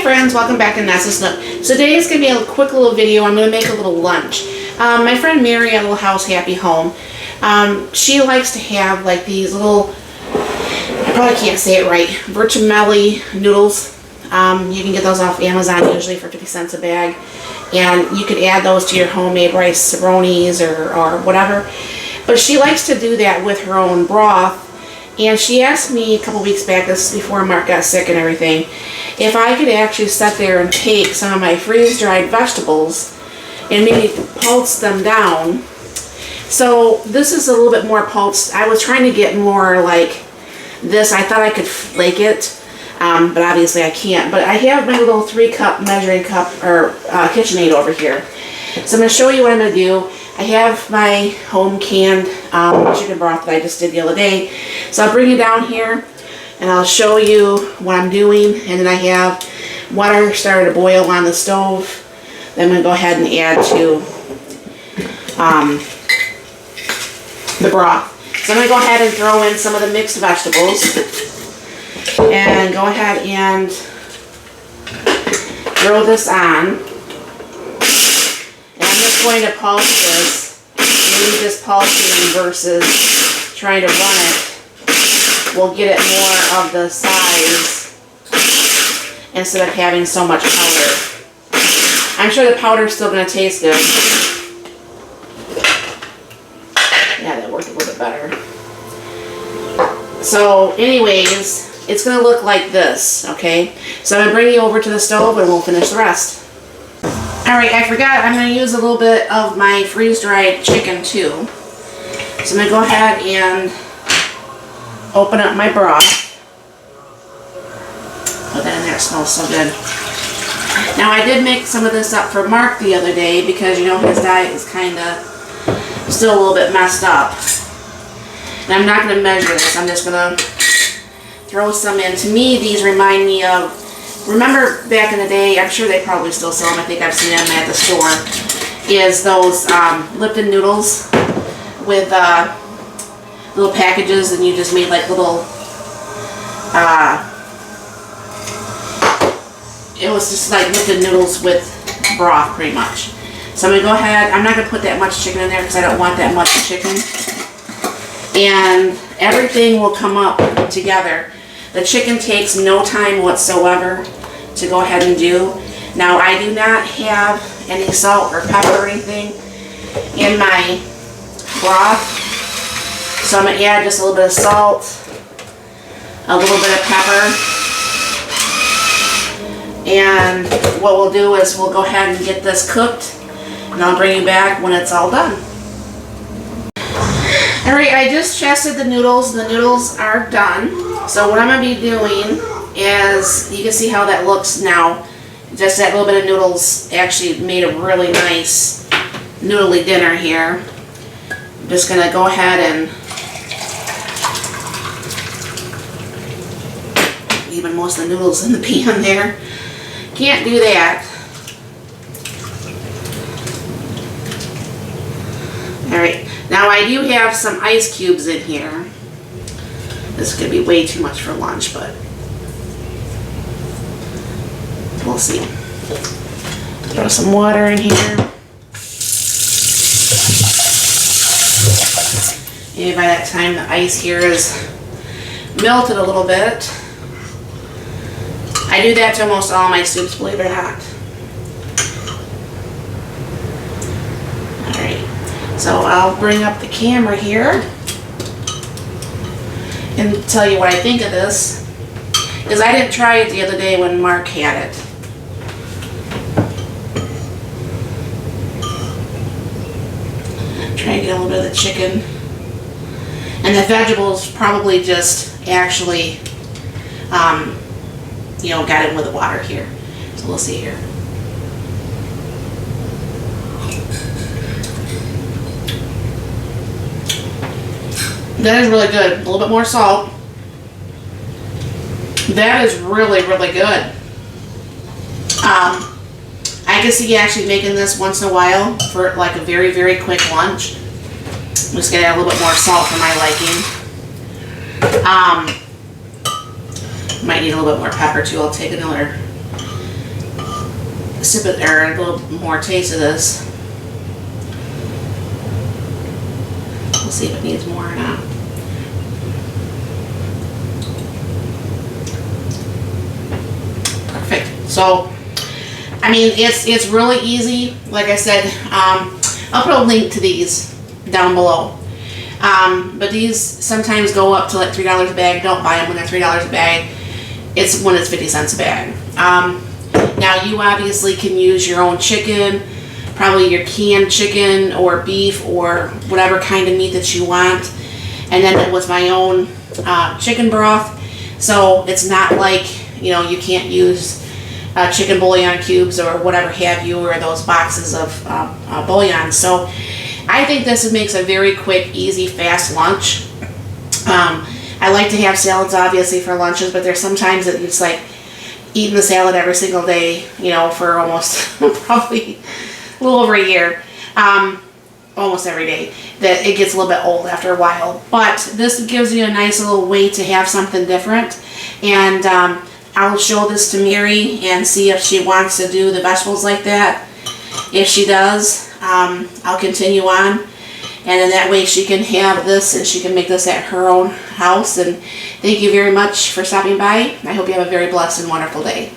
Hi friends, welcome back to Nessa's Nook. So today is going to be a quick little video. I'm going to make a little lunch. My friend Mary at Little House Happy Home, she likes to have like these little, I probably can't say it right, vermicelli noodles. You can get those off Amazon usually for 50 cents a bag. And you could add those to your homemade rice ronis or whatever. But she likes to do that with her own broth. And she asked me a couple weeks back, this is before Mark got sick and everything, if I could actually sit there and take some of my freeze-dried vegetables and maybe pulse them down. So this is a little bit more pulsed. I was trying to get more like this. I thought I could flake it, but obviously I can't. But I have my little 3-cup measuring cup or KitchenAid over here. So I'm going to show you what I'm going to do. I have my home canned chicken broth that I just did the other day. So I'll bring you down here and I'll show you what I'm doing. And then I have water started to boil on the stove. Then I'm going to go ahead and add to the broth. So I'm going to go ahead and throw in some of the mixed vegetables. And go ahead and throw this on. Going to pulse this, maybe just pulsing versus trying to run it will get it more of the size instead of having so much powder. I'm sure the powder is still going to taste good. Yeah, that worked a little bit better. So anyways, it's going to look like this, okay? So I'm going to bring you over to the stove and we'll finish the rest. Alright, I forgot, I'm going to use a little bit of my freeze-dried chicken too. So I'm going to go ahead and open up my broth. Put that in there, it smells so good. Now I did make some of this up for Mark the other day because you know his diet is kind of still a little bit messed up. And I'm not going to measure this, I'm just going to throw some in. To me, these remind me of, remember back in the day, I'm sure they probably still sell them, I think I've seen them at the store, is those Lipton noodles with little packages and you just made like little, it was just like Lipton noodles with broth pretty much. So I'm going to go ahead, I'm not going to put that much chicken in there because I don't want that much chicken. And everything will come up together. The chicken takes no time whatsoever to go ahead and do. Now I do not have any salt or pepper or anything in my broth. So I'm going to add just a little bit of salt, a little bit of pepper. And what we'll do is we'll go ahead and get this cooked and I'll bring you back when it's all done. Alright, I just chested the noodles. The noodles are done. So what I'm going to be doing is, you can see how that looks now. Just that little bit of noodles actually made a really nice noodly dinner here. I'm just going to go ahead and even most of the noodles in the pan there. Can't do that. Alright, now I do have some ice cubes in here. This is going to be way too much for lunch, but we'll see. Throw some water in here. Maybe by that time the ice here is melted a little bit. I do that to almost all my soups, believe it or not. Alright, so I'll bring up the camera here and tell you what I think of this, because I didn't try it the other day when Mark had it. Try to get a little bit of the chicken, and the vegetables probably just actually you know, got in with the water here, so we'll see here. That is really good. A little bit more salt. That is really, really good. I can see you actually making this once in a while for like a very, very quick lunch. I'm just going to add a little bit more salt for my liking. Might need a little bit more pepper too. I'll take another sip it, or a little more taste of this. We'll see if it needs more or not. Perfect. So, I mean, it's really easy. Like I said, I'll put a link to these down below. But these sometimes go up to like $3 a bag. Don't buy them when they're $3 a bag. It's when it's 50 cents a bag. Now you obviously can use your own chicken, probably your canned chicken or beef or whatever kind of meat that you want. And then it was my own chicken broth. So it's not like, you know, you can't use chicken bouillon cubes or whatever have you, or those boxes of bouillon. So I think this makes a very quick, easy, fast lunch. I like to have salads obviously for lunches, but there's sometimes that it's like eating the salad every single day, you know, for almost probably a little over a year, almost every day, that it gets a little bit old after a while. But this gives you a nice little way to have something different. And I'll show this to Mary and see if she wants to do the vegetables like that. If she does, I'll continue on. And then that way she can have this and she can make this at her own house. And thank you very much for stopping by. I hope you have a very blessed and wonderful day.